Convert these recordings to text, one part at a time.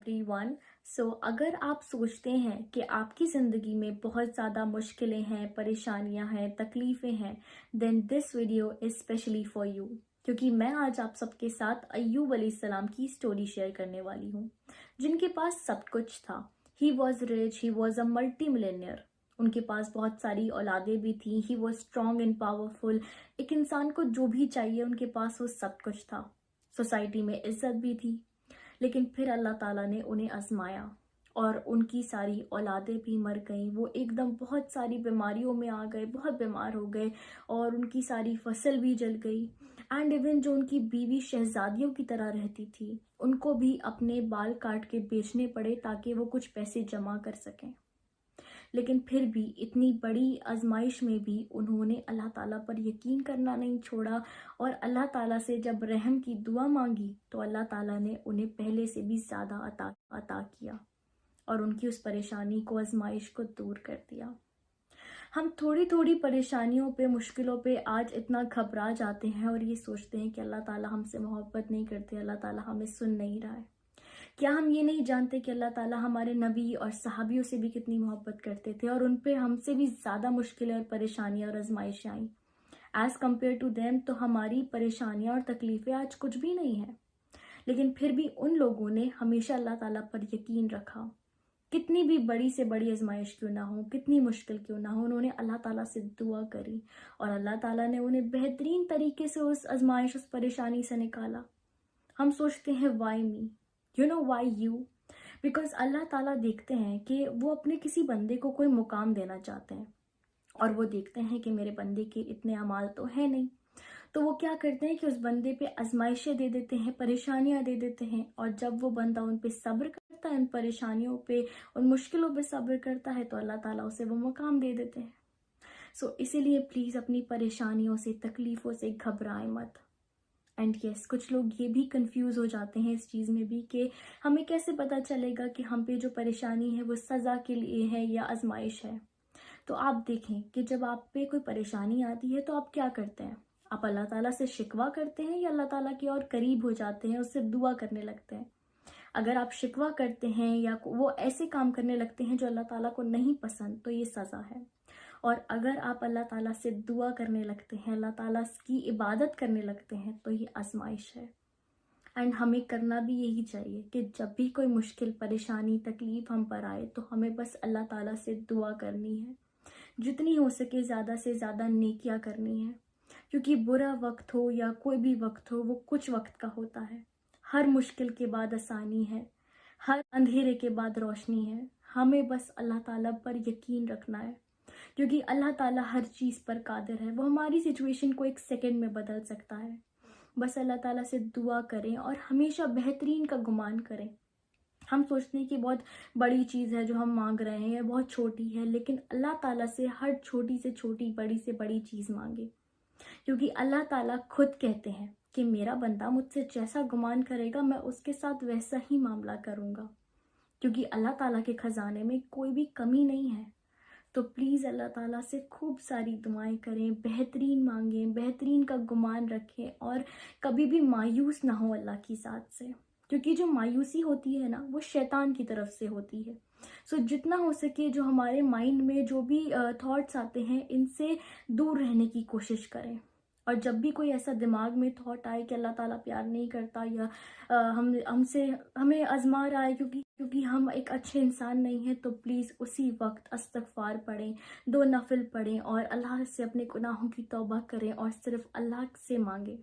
Everyone. अगर आप सोचते हैं कि आपकी ज़िंदगी में बहुत ज़्यादा मुश्किलें हैं, परेशानियां हैं, तकलीफ़ें हैं, then this video is specially for you. क्योंकि मैं आज आप सबके साथ अय्यूब अलैहिस्सलाम की स्टोरी शेयर करने वाली हूँ, जिनके पास सब कुछ था। He was rich, he was a multi Millionaire. उनके पास बहुत सारी औलादें भी थी। He was strong and powerful. एक इंसान को जो भी चाहिए उनके पास वो सब कुछ था। सोसाइटी में इज्जत भी थी। लेकिन फिर अल्लाह ताला ने उन्हें आजमाया और उनकी सारी औलादें भी मर गईं। वो एकदम बहुत सारी बीमारियों में आ गए, बहुत बीमार हो गए और उनकी सारी फसल भी जल गई। एंड इवन जो उनकी बीवी शहजादियों की तरह रहती थी, उनको भी अपने बाल काट के बेचने पड़े ताकि वो कुछ पैसे जमा कर सकें। लेकिन फिर भी इतनी बड़ी आजमाइश में भी उन्होंने अल्लाह ताला पर यकीन करना नहीं छोड़ा और अल्लाह ताला से जब रहम की दुआ मांगी तो अल्लाह ताला ने उन्हें पहले से भी ज़्यादा अता किया और उनकी उस परेशानी को, आजमाइश को दूर कर दिया। हम थोड़ी थोड़ी परेशानियों पे, मुश्किलों पे आज इतना घबरा जाते हैं और ये सोचते हैं कि अल्लाह ताला हमसे मोहब्बत नहीं करते, अल्लाह ताला हमें सुन नहीं रहा है। क्या हम ये नहीं जानते कि अल्लाह ताला हमारे नबी और सहाबियों से भी कितनी मोहब्बत करते थे और उन पे हमसे भी ज़्यादा मुश्किलें और परेशानियां और आजमाइशें आई। एज़ कम्पेयर टू देम तो हमारी परेशानियां और तकलीफ़ें आज कुछ भी नहीं है। लेकिन फिर भी उन लोगों ने हमेशा अल्लाह ताला पर यकीन रखा। कितनी भी बड़ी से बड़ी आजमाइश क्यों ना हो, कितनी मुश्किल क्यों ना हो, उन्होंने अल्लाह ताला से दुआ करी और अल्लाह ताला ने उन्हें बेहतरीन तरीके से उस आजमाइश, उस परेशानी से निकाला। हम सोचते हैं why me, you know why you, because अल्लाह ताला देखते हैं कि वो अपने किसी बंदे को कोई मुकाम देना चाहते हैं और वो देखते हैं कि मेरे बंदे के इतने अमाल तो है नहीं, तो वो क्या करते हैं कि उस बंदे पे आजमाइशें दे देते हैं, परेशानियां दे देते हैं। और जब वो बंदा उन पे सब्र करता है, उन परेशानियों पे, उन मुश्किलों पे सब्र करता है, तो अल्लाह ताला उसे वो मुकाम दे देते हैं। इसीलिए प्लीज़ अपनी परेशानियों से, तकलीफ़ों से घबराएं मत। एंड यस, कुछ लोग ये भी कंफ्यूज हो जाते हैं इस चीज़ में भी कि हमें कैसे पता चलेगा कि हम पे जो परेशानी है वो सज़ा के लिए है या आजमाइश है। तो आप देखें कि जब आप पे कोई परेशानी आती है तो आप क्या करते हैं? आप अल्लाह ताला से शिकवा करते हैं या अल्लाह ताला के और करीब हो जाते हैं, उससे दुआ करने लगते हैं? अगर आप शिकवा करते हैं या वो ऐसे काम करने लगते हैं जो अल्लाह ताला को नहीं पसंद, तो ये सज़ा है। और अगर आप अल्लाह ताला से दुआ करने लगते हैं, अल्लाह ताला की इबादत करने लगते हैं, तो ये आजमाइश है। एंड हमें करना भी यही चाहिए कि जब भी कोई मुश्किल, परेशानी, तकलीफ़ हम पर आए तो हमें बस अल्लाह ताला से दुआ करनी है। जितनी हो सके ज़्यादा से ज़्यादा नेकियां करनी है, क्योंकि बुरा वक्त हो या कोई भी वक्त हो, वो कुछ वक्त का होता है। हर मुश्किल के बाद आसानी है, हर अंधेरे के बाद रोशनी है। हमें बस अल्लाह ताला पर यकीन रखना है, क्योंकि अल्लाह ताला हर चीज़ पर कादिर है। वो हमारी सिचुएशन को एक सेकंड में बदल सकता है। बस अल्लाह ताला से दुआ करें और हमेशा बेहतरीन का गुमान करें। हम सोचते हैं कि बहुत बड़ी चीज़ है जो हम मांग रहे हैं, या बहुत छोटी है, लेकिन अल्लाह ताला से हर छोटी से छोटी, बड़ी से बड़ी चीज़ मांगे, क्योंकि अल्लाह ताला खुद कहते हैं कि मेरा बंदा मुझसे जैसा गुमान करेगा मैं उसके साथ वैसा ही मामला करूँगा, क्योंकि अल्लाह ताला के ख़जाने में कोई भी कमी नहीं है। तो प्लीज़ अल्लाह ताला से खूब सारी दुआएं करें, बेहतरीन मांगें, बेहतरीन का गुमान रखें और कभी भी मायूस ना हो अल्लाह की ज़ात से, क्योंकि जो मायूसी होती है ना, वो शैतान की तरफ से होती है। जितना हो सके जो हमारे माइंड में जो भी थॉट्स आते हैं, इनसे दूर रहने की कोशिश करें। और जब भी कोई ऐसा दिमाग में थॉट आए कि अल्लाह ताला प्यार नहीं करता या हमें आजमा रहा है क्योंकि हम एक अच्छे इंसान नहीं हैं, तो प्लीज़ उसी वक्त इस्तगफार पढ़ें, 2 नफिल पढ़ें और अल्लाह से अपने गुनाहों की तौबा करें और सिर्फ अल्लाह से मांगें,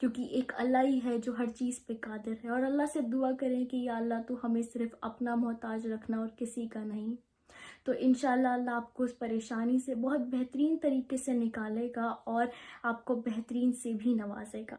क्योंकि एक अल्लाह ही है जो हर चीज़ पे कादिर है। और अल्लाह से दुआ करें कि या अल्लाह तू हमें सिर्फ अपना मोहताज रखना और किसी का नहीं। तो इंशाल्लाह अल्लाह आपको उस परेशानी से बहुत बेहतरीन तरीके से निकालेगा और आपको बेहतरीन से भी नवाजेगा।